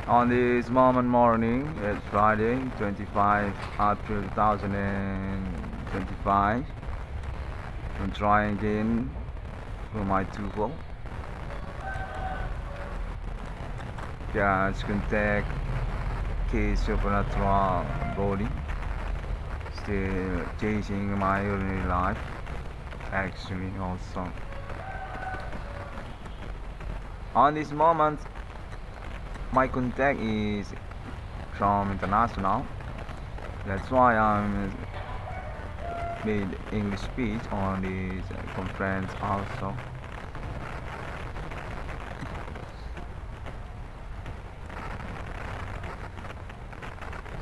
On this moment morning, it's Friday, 25 April 2025. I'm trying again for my TOEFL. Guys, contact case supernatural body. Still chasing my ordinary life. Actually, also. On this moment, my contact is from international. That's why I'm made English speech on this conference also.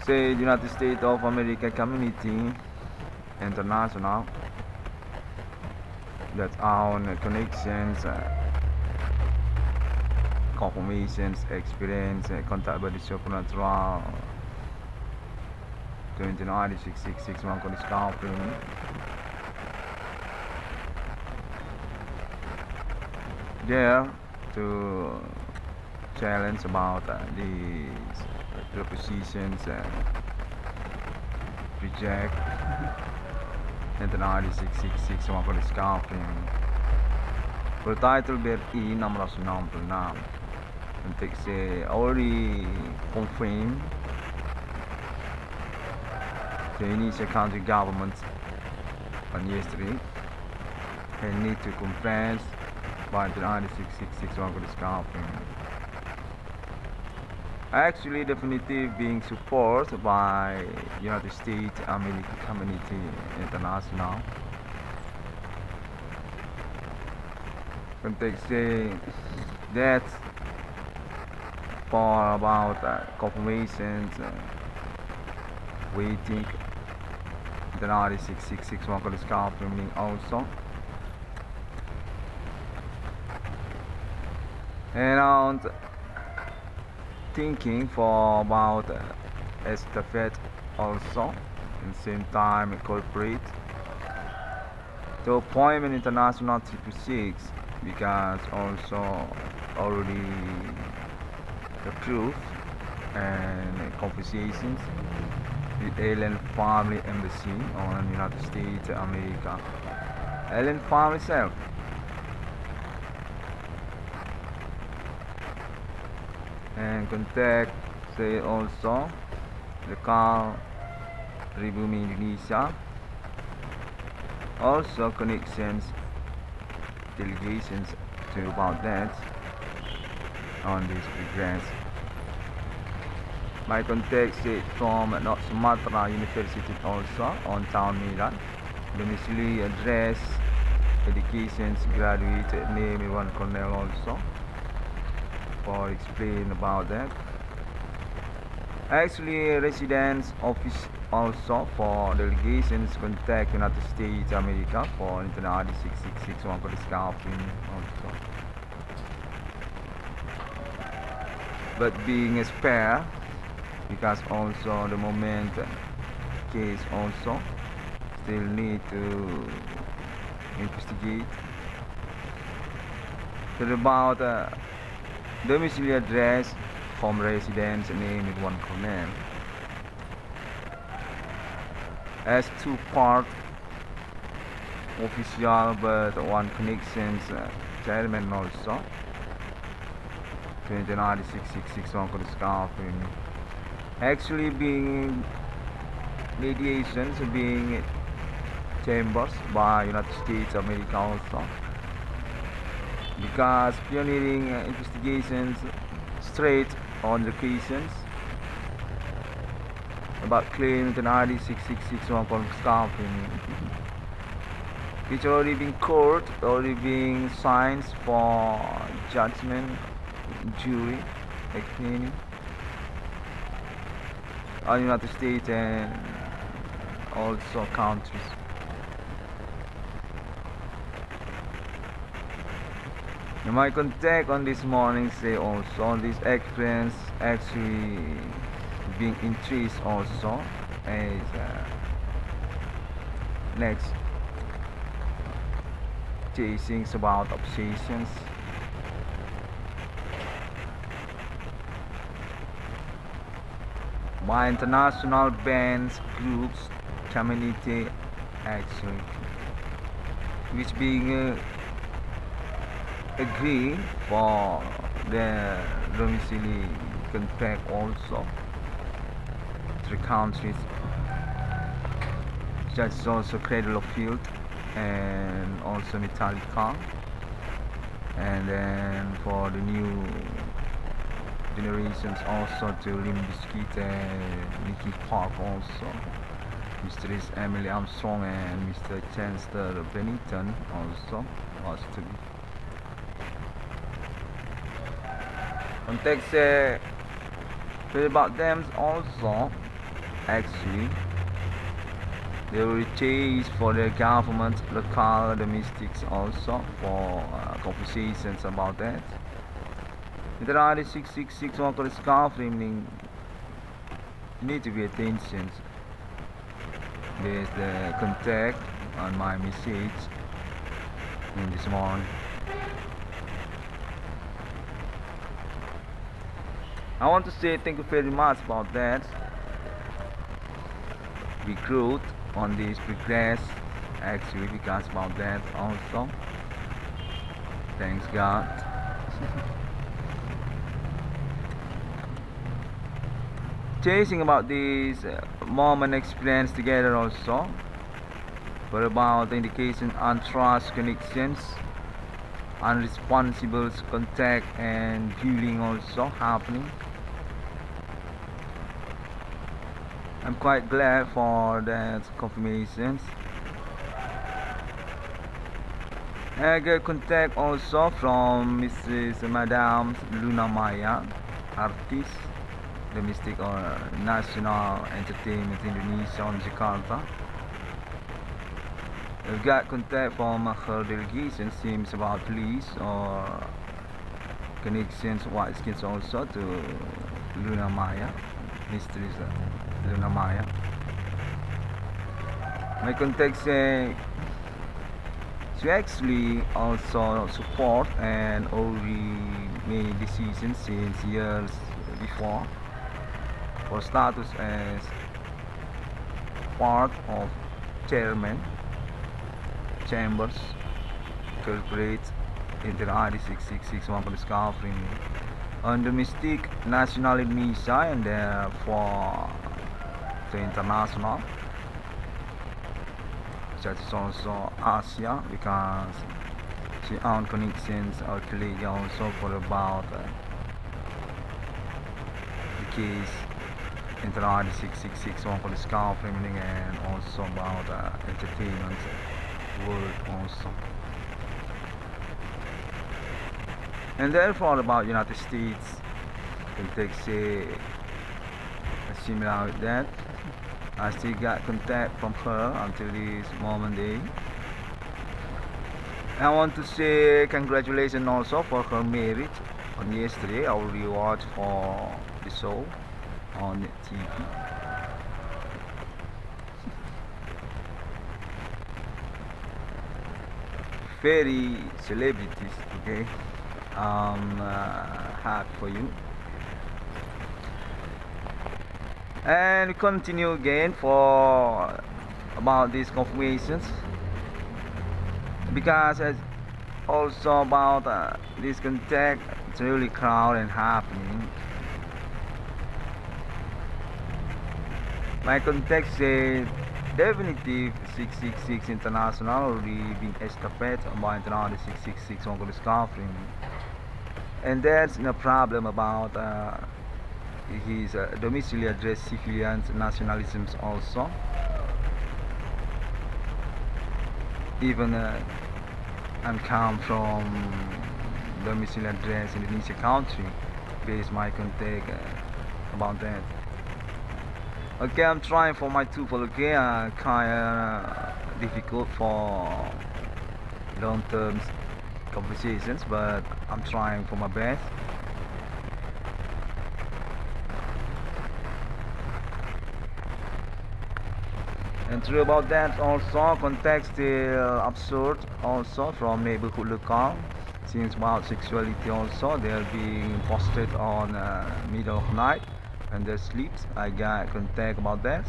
Say United States of America Community International. That's our connections, confirmations, experience, contact by the supernatural 296661 for discovering. There to challenge about these propositions, reject and the 9666 for discovering. Bertitle BRI 666 untuk saya already confirmed the Indonesia country government on yesterday and need to confess by the 9666 for discovering. Actually definitive being supported by United States American Community International. Context say that for about confirmations, waiting the 9666 for discovering also. And thinking for about estafette also, and same time corporate to appointment international 666 because also already approved and conversations with alien family embassy on United States America. Alien family itself. And contact say also the car Ribumi Indonesia, also connections delegations to about that on this progress. My contact is from North Sumatra University also on Town Medan. Domicile address, educations, graduate name, Iwan Cornell also. For explain about that. Actually residence office also for delegations contact United States America for Internet 6661 for discovering also. But being a spare because also the moment case also still need to investigate. So about domicile address, home residence name is one Cornell. As two part official but one connections chairman also. 296661 for discovering. Actually being mediations being chambers by United States America also. Because pioneering investigations straight on locations about claim the 9666 for discovering, which already been court, already being signed for judgment, jury, explaining on United States and also countries. My contact on this morning say also this experience actually being increased also as next chasing about obsessions by international bands, groups, community action, which being agreed for the domicile contact also. Three countries, such as also Cradle of Field and also Metallica, and then for the new generations also to Limp Bizkit and Nicky Park also, Mr. Emily Armstrong and Mr. Chester Bennington also was to be. Context about them also, actually they will chase for the government, local domestics also for conversations about that. There are the 666 local discovering need to be attention. There's the contact on my message in this morning. I want to say thank you very much about that. We growth on this progress actually because about that also. Thanks God. Chasing about this moment experience together also. For about the indication untrust connections, unresponsible contact and viewing also happening. I'm quite glad for that confirmations. I get contact also from Mrs. Madame Luna Maya, artist, domestic or national entertainment Indonesia on Jakarta. I've got contact from her delegation, seems about police or connections, white skins also to Luna Maya, Mistress Luna Maya. My contacts she actually also support and already made decisions since years before for status as part of chairman chambers corporate INTERNATIONAL 666 one discovering on domestic national Indonesia and for the international such as also Asia because she own connections or colleague also for about the case INTERNATIONAL 666 one for discovering and also about entertainment world also. And therefore about United States can take say similar with that. I still got contact from her until this moment day. I want to say congratulations also for her marriage on yesterday. I already watched for the show on TV. Very celebrities, okay? I'm happy for you. And we continue again for about these confirmations because it's also about this contact. It's really crowded and happening. My contact says definitive 666 international already being estafette by international 666 on discovering, and there's no problem about his domicile address civilian nationalisms also, even and come from domicile address Indonesia country based my contact about that. Okay, I'm trying for my TOEFL. Okay, kinda difficult for long-term conversations, but I'm trying for my best. And true about that also, context still absurd also from neighborhood local. Since about sexuality also, they're being posted on middle of night and their sleeps. I got contact about that.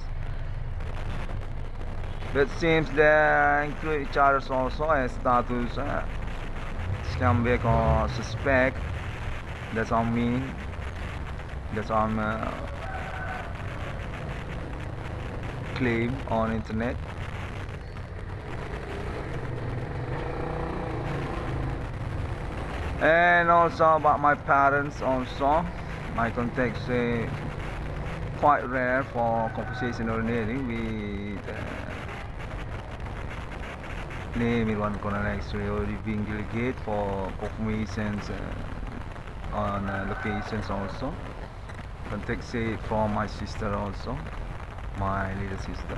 But seems they include each other also as status scumbag or suspect. That's all mean. That's all claim on internet. And also about my parents also. My contacts quite rare for conversational learning with name is one corner actually already being delegate for confirmations on locations also. Contact from my sister also, my little sister.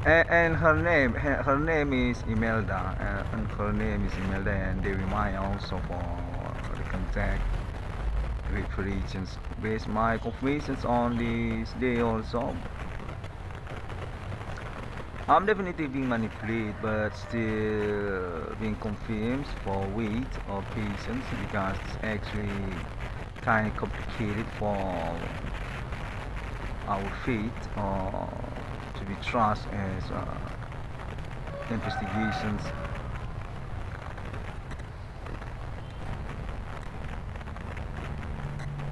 And her name is Imelda, and her name is Imelda, and they remind also for the contact with regions. Based my confirmations on this day also. I'm definitely being manipulated, but still being confirmed for weight or patience because it's actually kind of complicated for our faith or to be trust as investigations.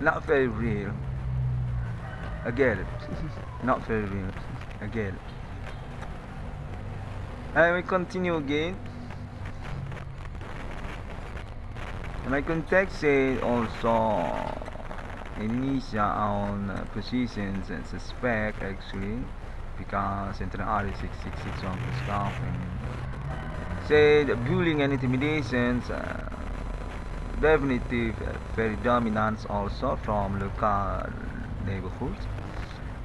Not very real. I get it. Not very real. I get it. And we continue again. My contact said also Indonesia on positions and suspect actually because international 666 on the staff and said bullying and intimidations definitely very dominant also from local neighborhoods.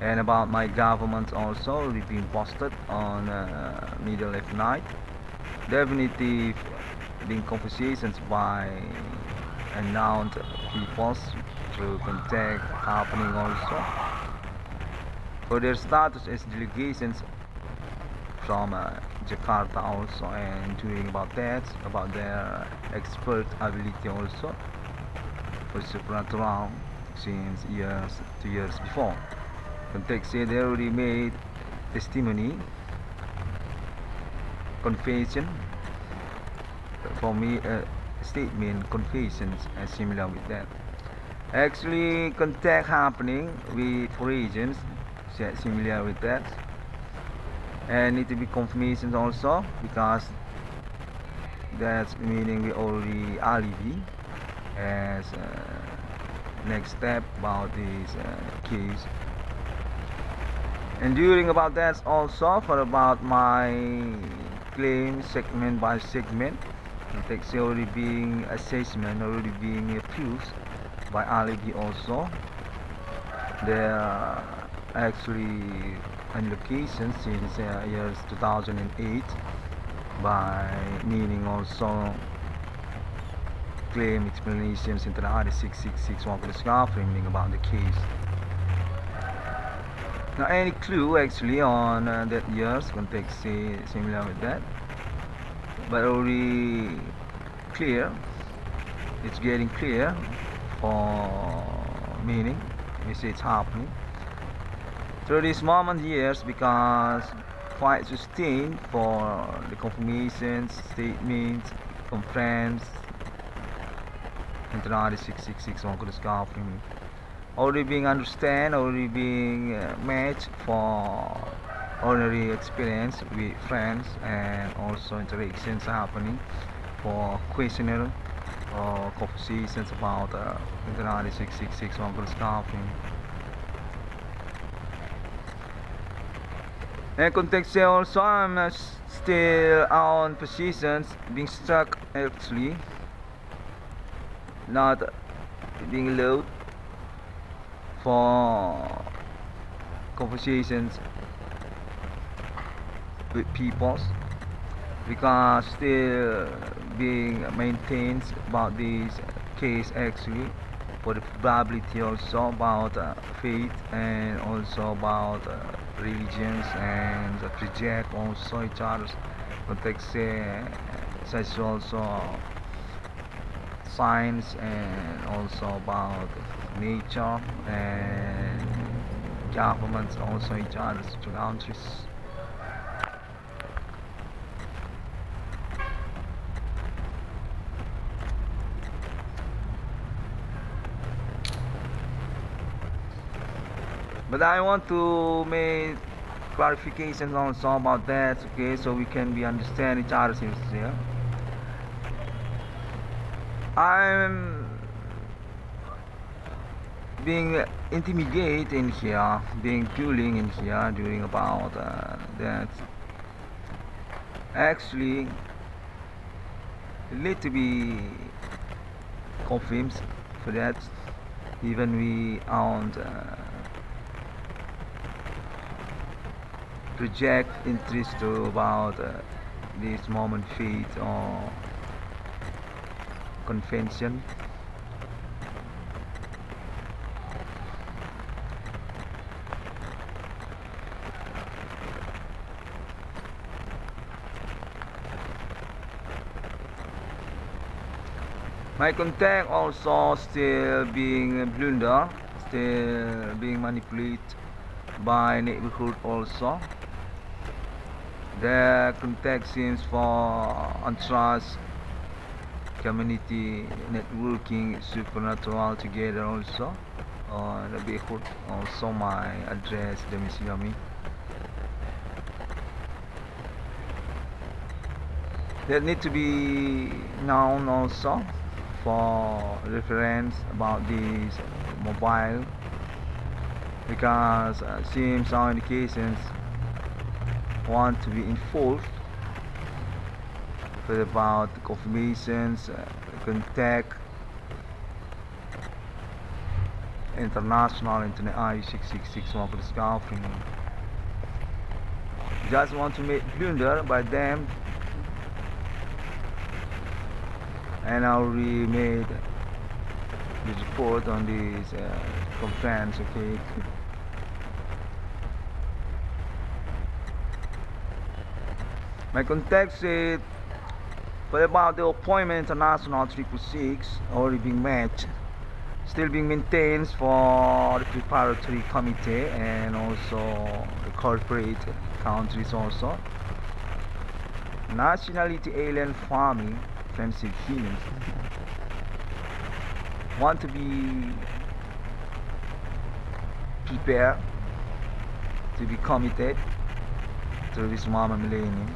And about my government also we've been posted on middle of night. Definitely being conversations by announced peoples through contact happening also. For their status as delegations from Jakarta also, and doing about that, about their expert ability also for supernatural since 2 years before. Context said they already made testimony, confession, for me statement, confessions and similar with that. Actually contact happening with regions similar with that, and need to be confirmations also because that's meaning we already alibi as next step about this case. And during about that also for about my claim segment by segment, context already being assessment already being approved by alibi also. There are actually on location since years 2008 by meaning also claim explanations into the RD666 one framing about the case. Now any clue actually on that year's context similar with that, but already clear, it's getting clear for meaning we say it's happening through this moment years because quite sustained for the confirmations, statements, conference, international 666 on framing already being understand, already being matched for ordinary experience with friends and also interactions happening for questionnaire or conversations about international 666 on framing. And context also I'm still on positions being stuck actually, not being low for conversations with people because still being maintained about this case actually for the probability also about faith and also about religions and reject also each other's context such also science and also about nature and governments also each other's two countries. But I want to make clarifications also about that, okay, so we can be understand each other's here. I'm being intimidated in here, being cooling in here during about that. Actually, it need to be confirmed for that. Even we aren't project interest to about this moment feed or convention. My contact also still being blundered, still being manipulated by neighborhood also. The contact seems for untrust, community networking, supernatural together also. The neighborhood also my address domiciliary. That need to be known also for reference about this mobile, because seems some indications want to be involved with about confirmations, contact international internet I666 for discovery. Just want to make blunder by them, and I already made the report on this conference, okay. My contact said, but about the appointment international 666 already being met, still being maintained for the preparatory committee and also the corporate countries also. Nationality alien farming, offensive humans want to be prepared to be committed to this moment millennium,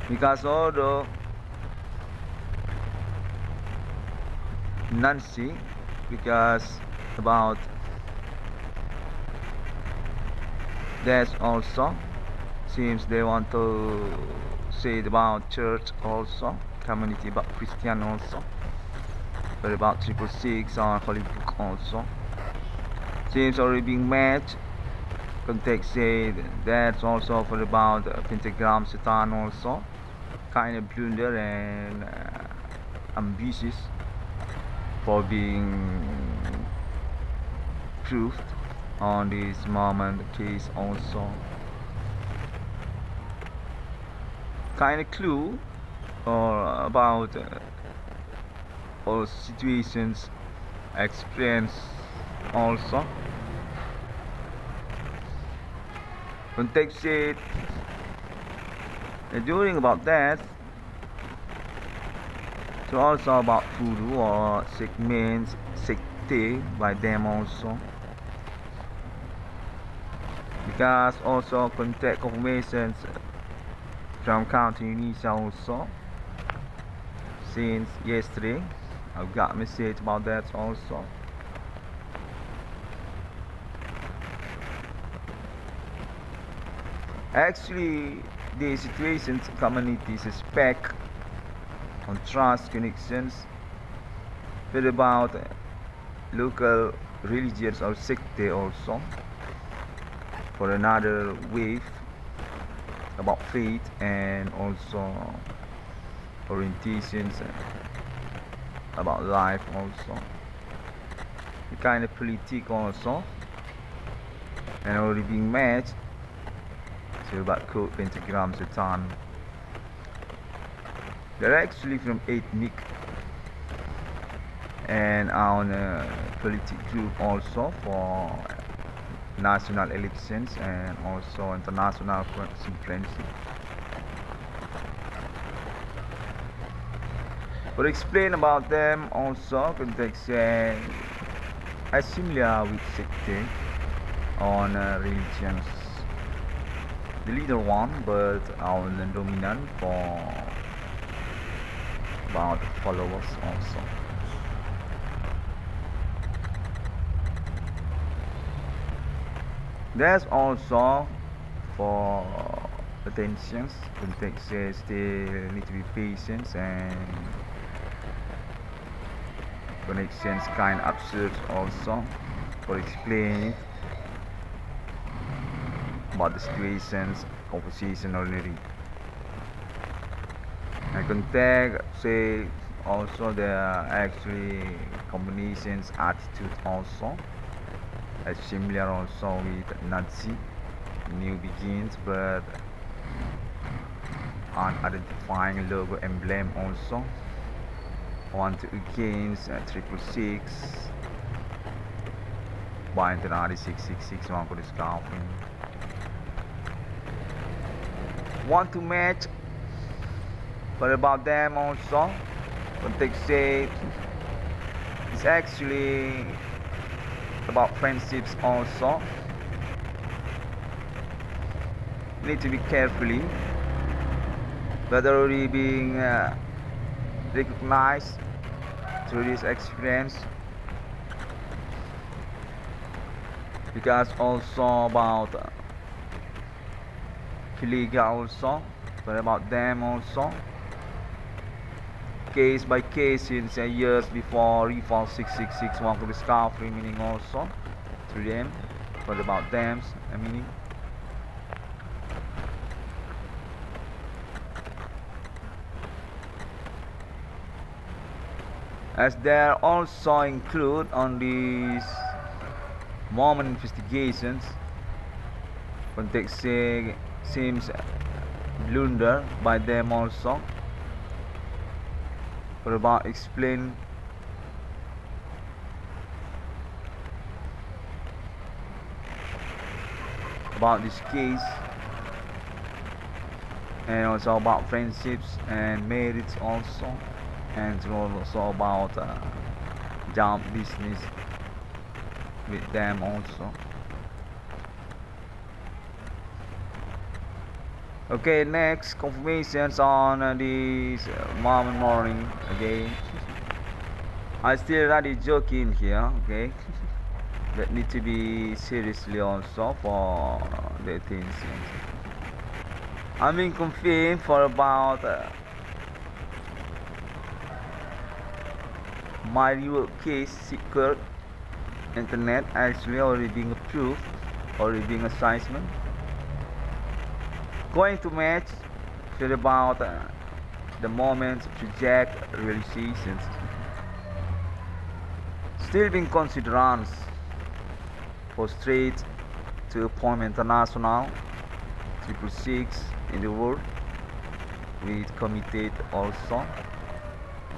because although Nancy, because about that also seems they want to say about church also, community about Christian also, but about 666 on Holy Book also seems already being met. Context said that's also for about pentagram Satan also, kind of blunder and ambitious for being proved on this moment case also. Kind of clue or about all situations experience also. Context said during about that, so also about voodoo or segments secte by them also, because also contact confirmations from County Indonesia also since yesterday. I've got a message about that also. Actually, the situations community suspect on trust connections with about local religions or secte also for another wave about faith and also orientations about life also, the kind of politic also, and already being matched to about code pentagram Satan. They're actually from ethnic and on a political group also for national elections and also international conference. But explain about them also context as similar with sector on religions. The leader one, but on the dominant for about followers also. There's also for attentions context says they need to be patient and connections kind of absurd also for explaining about the situations opposition already. And contact say also there are actually combinations attitude also as similar also with Nazi new begins but unidentifying logo emblem also want to against 666 by international 666 one could discount want to match but about them also context say it's actually about friendships also need to be carefully whether we being recognized through this experience because also about illegal also but about them also case by case since years before reform 666 one could discover meaning also through them but about them meaning as there also include on these moment investigations context seems blunder by them also but about explain about this case and also about friendships and marriage also and also about job business with them also. Okay, next confirmations on this morning again. I still rather joking here, okay? That need to be seriously also for the attention. I'm being confirmed for about my real case secret internet actually already being approved, already being assignment. Going to match for about the moment project realizations. Still being considered for straight to appointment international 666 in the world with committed also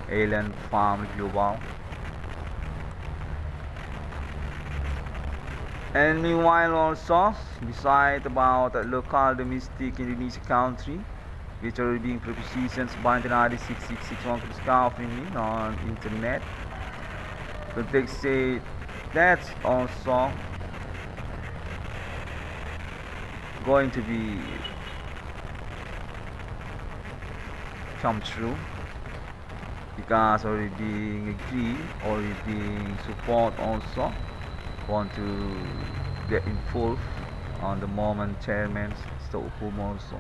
alien farm global. And meanwhile also beside about local domestic Indonesia country which are being propositions by international 6661 discovering on internet but they say that's also going to be come true because already being agreed, already being support also want to get involved on the moment chairman's Stockholm also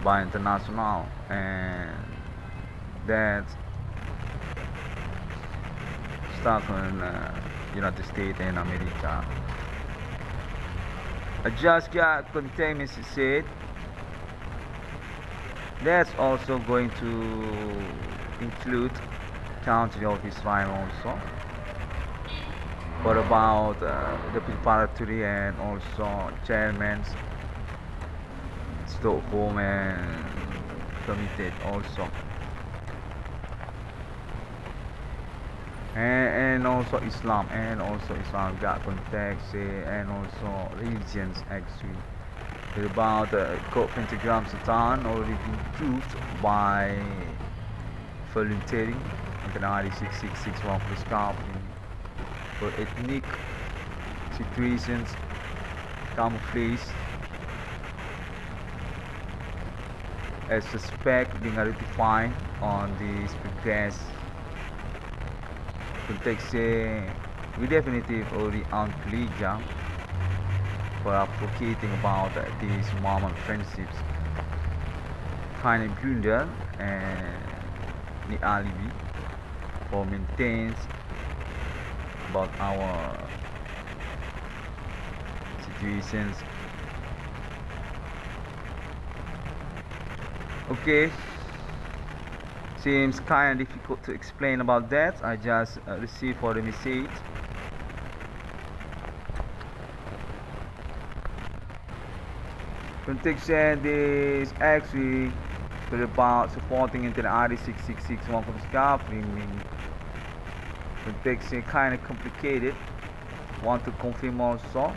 by international and that stuff in United States and America. I just got containment said that's also going to include country of Israel also but about the preparatory and also chairman's Stockholm and committed also and also Islam, got context and also religions actually. About pentagram Satan already been proved by volunteering internationally 6661 prescribing for ethnic situations, camouflage as suspect being identified on this progress context we definitely already uncollegial for advocating about these Mormon friendships kind of blunder and the alibi for maintains about our situations. Okay, seems kind of difficult to explain about that. I just received for the message. Context is actually about supporting into the ID 6661 for the scaffolding. Context is kind of complicated. Want to confirm also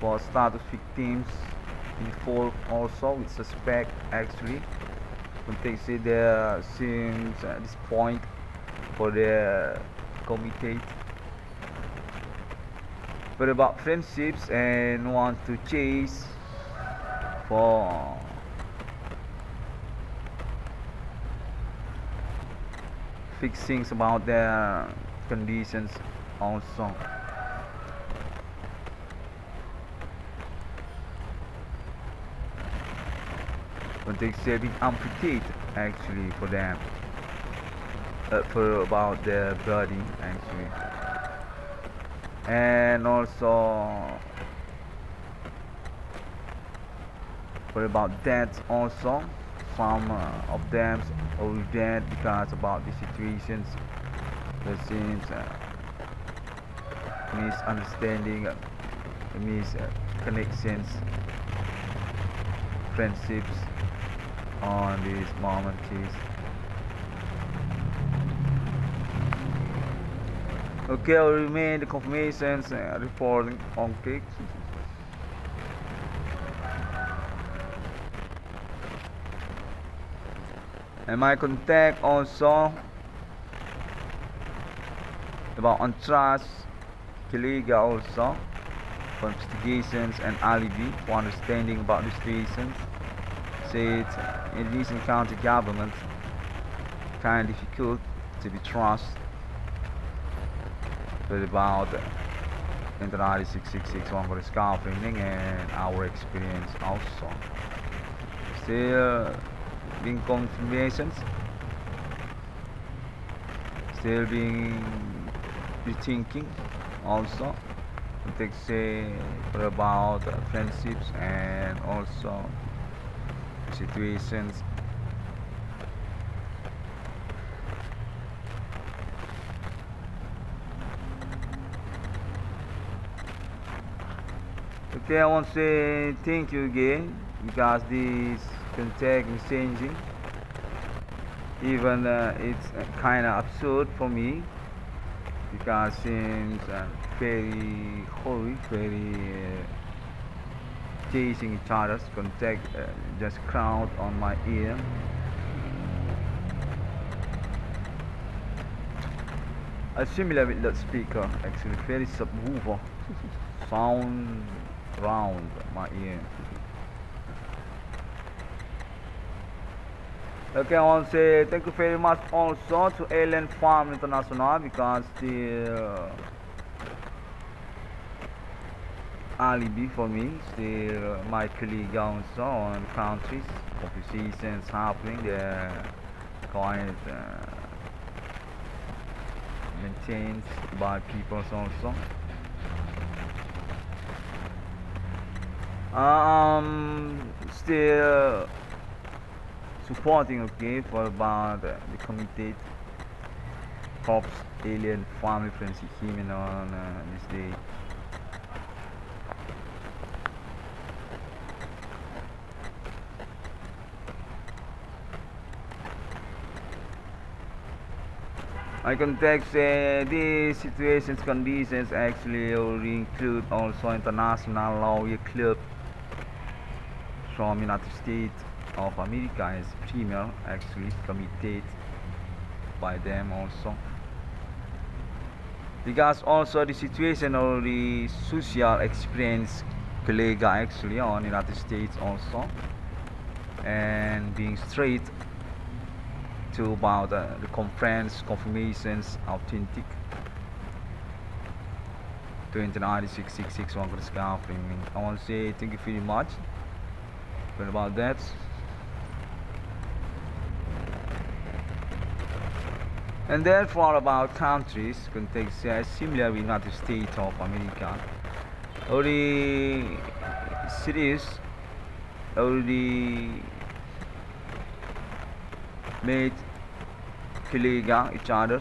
for status victims involved also with suspect actually. Context there seems at this point for the committee. But about friendships and want to chase for fixings about their conditions also. But they say be amputated actually for them for about their body actually, and also for about that also some of them are dead because about the situations there seems misunderstanding, misconnections, friendships on these moment case. Okay, I'll remain the confirmations reporting on cake. And my contact also about untrust, colleague also for investigations and alibi for understanding about the situations. Said Indonesian county government kind of difficult to be trusted, but about international 6661 for the scaffolding and our experience also. Still being confirmations, still being rethinking also. Let's say for about friendships and also situations. Okay, I want to say thank you again because this contact is changing. Even it's kind of absurd for me because since very hurry, very chasing each other's contact just crowd on my ear. Similar with that speaker, actually very subwoofer sound round my ear. Okay, I want to say thank you very much also to Alien Farm International because the alibi for me, still my colleague also on countries, compositions happening, they're quite maintained by people also. Still supporting okay for about the committed corps alien family friends human on this day. I context these situations conditions actually already include also international lawyer club from United States of America as premier actually committed by them also, because also the situation or the social experience colleague actually on United States also, and being straight to about the conference confirmations authentic 2096-661 discovering. I want to say thank you very much for about that. And therefore about countries context similar with United States of America, already cities already made colleague each other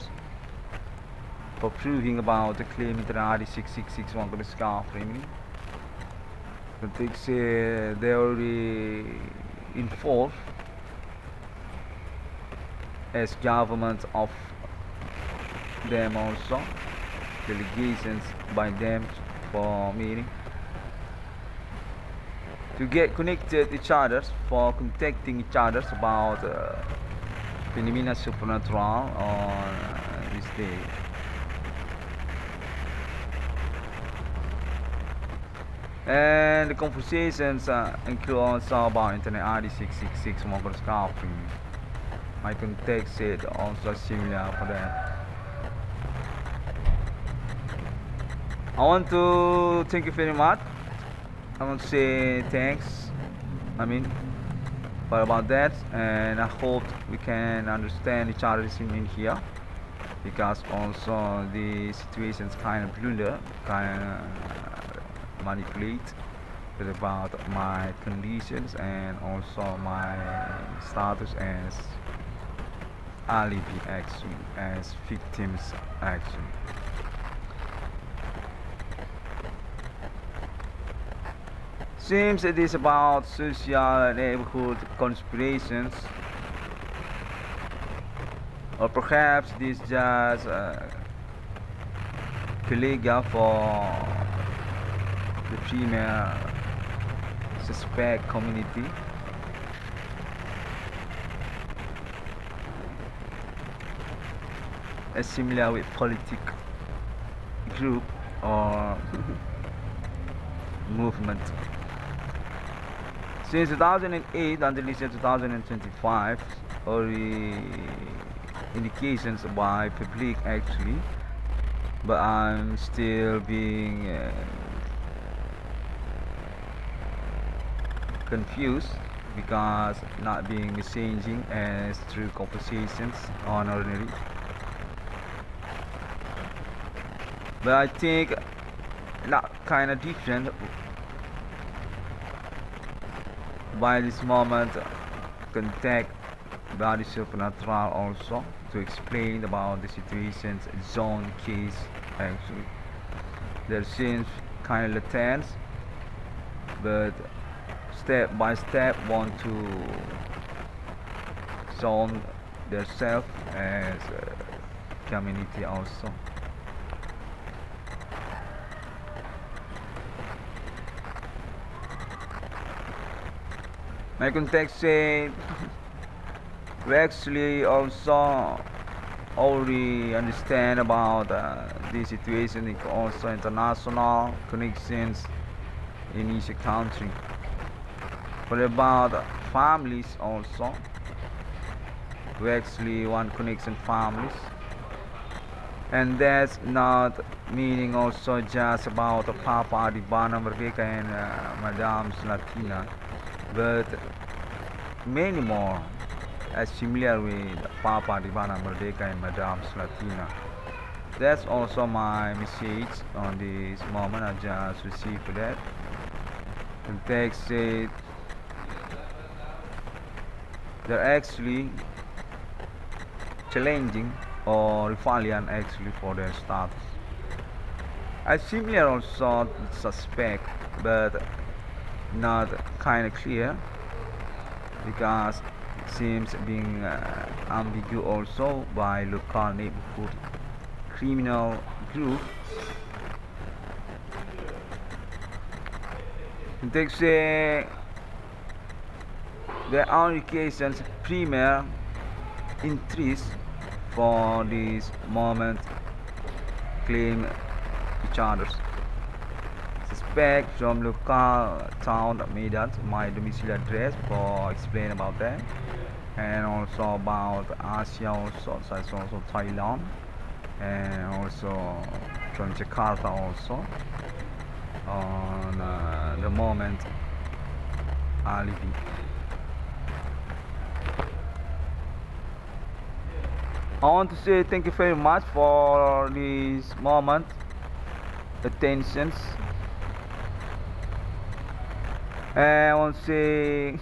for proving about the claim internationally 6661 for the scarf framing. Context they already enforced as government of them also, delegations by them for meeting to get connected each other for contacting each other about phenomena supernatural on this day. And the conversations include also about Internet ID 666 microscoping. My context is also similar for that. I want to thank you very much. I want to say thanks. For about that, and I hope we can understand each other in here, because also the situations kind of blunder, kind of manipulate about my conditions and also my status as alibi actually, as victims actually. Seems it is about social neighborhood conspirations, or perhaps this just colleague for the female suspect community. As similar with politic group or movement. Since 2008 until 2025, or indications by public actually, but I'm still being confused because not being messaging as through conversations on ordinary. But I think not kind of different by this moment contact body supernatural also to explain about the situations zone case actually. There seems kind of latent, but step by step want to zone themselves as a community also. My context say we actually also already understand about the situation, also international connections in each country. But about families also, we actually want connection families, and that's not meaning also just about Papa Divana Merdeka and Madame Latina, but many more as similar with Papa Divana Merdeka and Madame Latina. That's also my message on this moment. I just received that. And text said they're actually challenging or rebellion actually for their status. I similar also suspect, but not kind of clear, because seems being ambiguous also by local neighborhood criminal group. They say there are occasions premier interest for this moment claim each other's suspect from local town made out my domicile address for explain about that, and also about Asia also, such also Thailand, and also from Jakarta also on the moment alibi. I want to say thank you very much for this moment attentions, and I want to say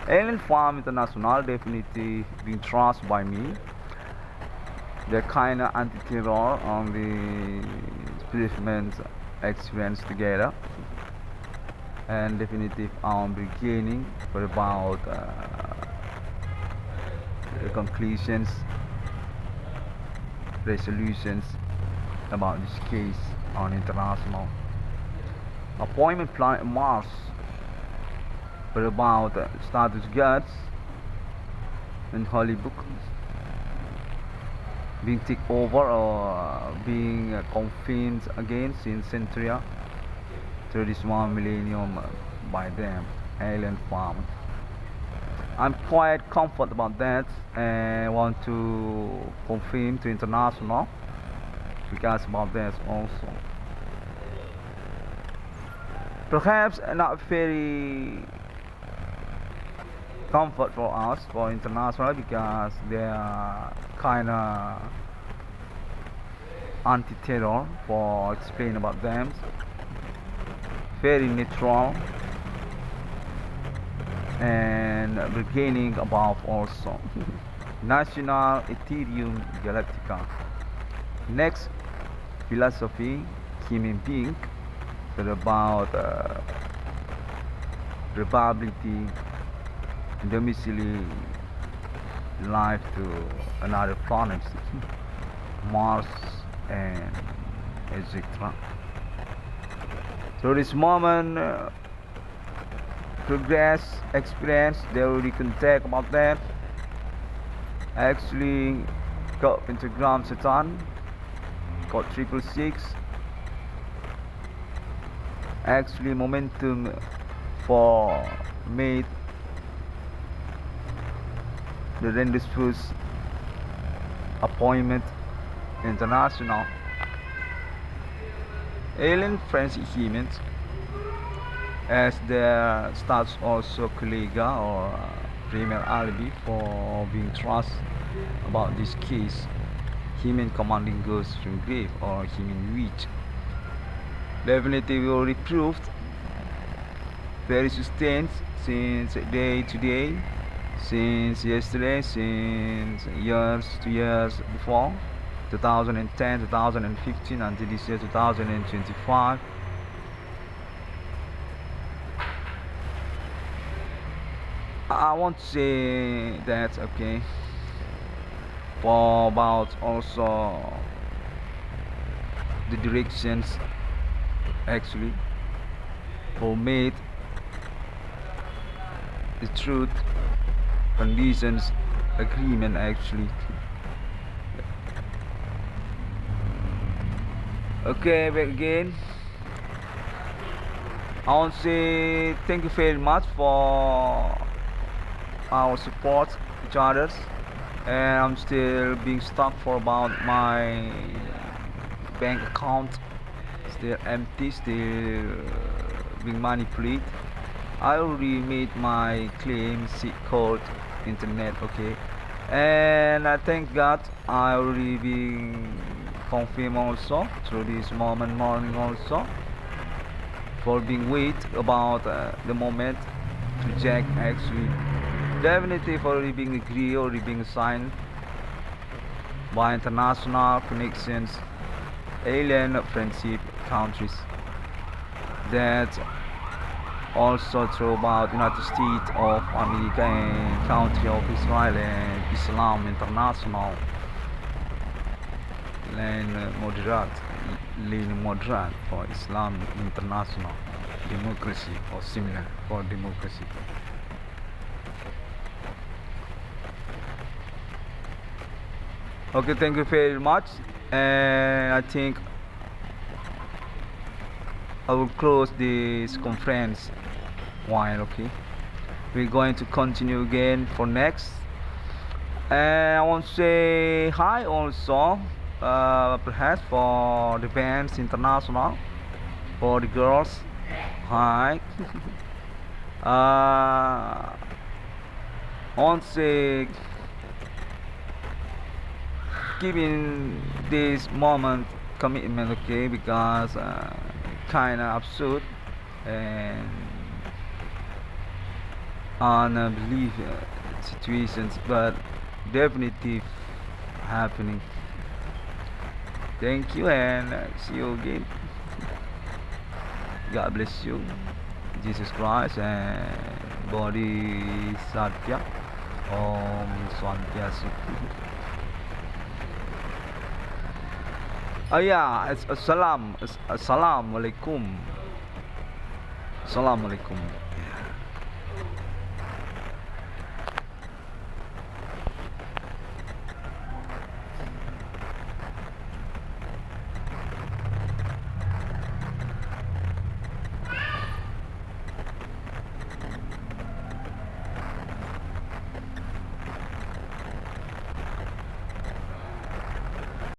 Alien Farm International definitely being trusted by me. The kind of anti-terror on the experiment experience together, and definitely I'm beginning for about the conclusions, resolutions about this case on international appointment plan in Mars for about status guards in Hollywood being taken over or being confined again since century through this 1 millennium by them alien farm. I'm quite comfortable about that and want to confirm to international because about that also. Perhaps not very comfort for us for international because they are kind of anti-terror for explain about them, very neutral and beginning above also national Ethereum Galactica. Next philosophy human being about republicity domicile life to another planet Mars and etc. So this moment progress experience they already can talk about that. Actually got pentagram Satan, got 666, actually momentum for made the Render's first appointment international alien French achievement as their starts also colleague or premier alibi for being trust about this case human commanding goes from grave or human reach definitely already proved very sustained since day to day, since yesterday, since years to years before 2010 2015 until this year 2025. I want to say that okay for about also the directions actually for made the truth conditions agreement actually. Okay, back again. I want to say thank you very much for our support each others, and I'm still being stuck for about my bank account still empty, still being manipulated. I already made my claim called internet, okay, and I thank God I already been confirmed also through this morning also for being wait about the moment to check actually definitely already being agreed, already being signed by international connections alien friendship countries that also throughout United States of America and country of Israel and Islam International lean moderate for Islam International democracy or similar for democracy. Okay, thank you very much, and I think I will close this conference while okay we're going to continue again for next. And I want to say hi also perhaps for the bands international, for the girls, hi. I want to say giving this moment commitment, okay, because kind of absurd and unbelievable situations, but definitely happening. Thank you and see you again. God bless you, Jesus Christ and Bodhisattva. Om Swantiasu. Oh yeah, it's assalamualaikum. Assalamualaikum.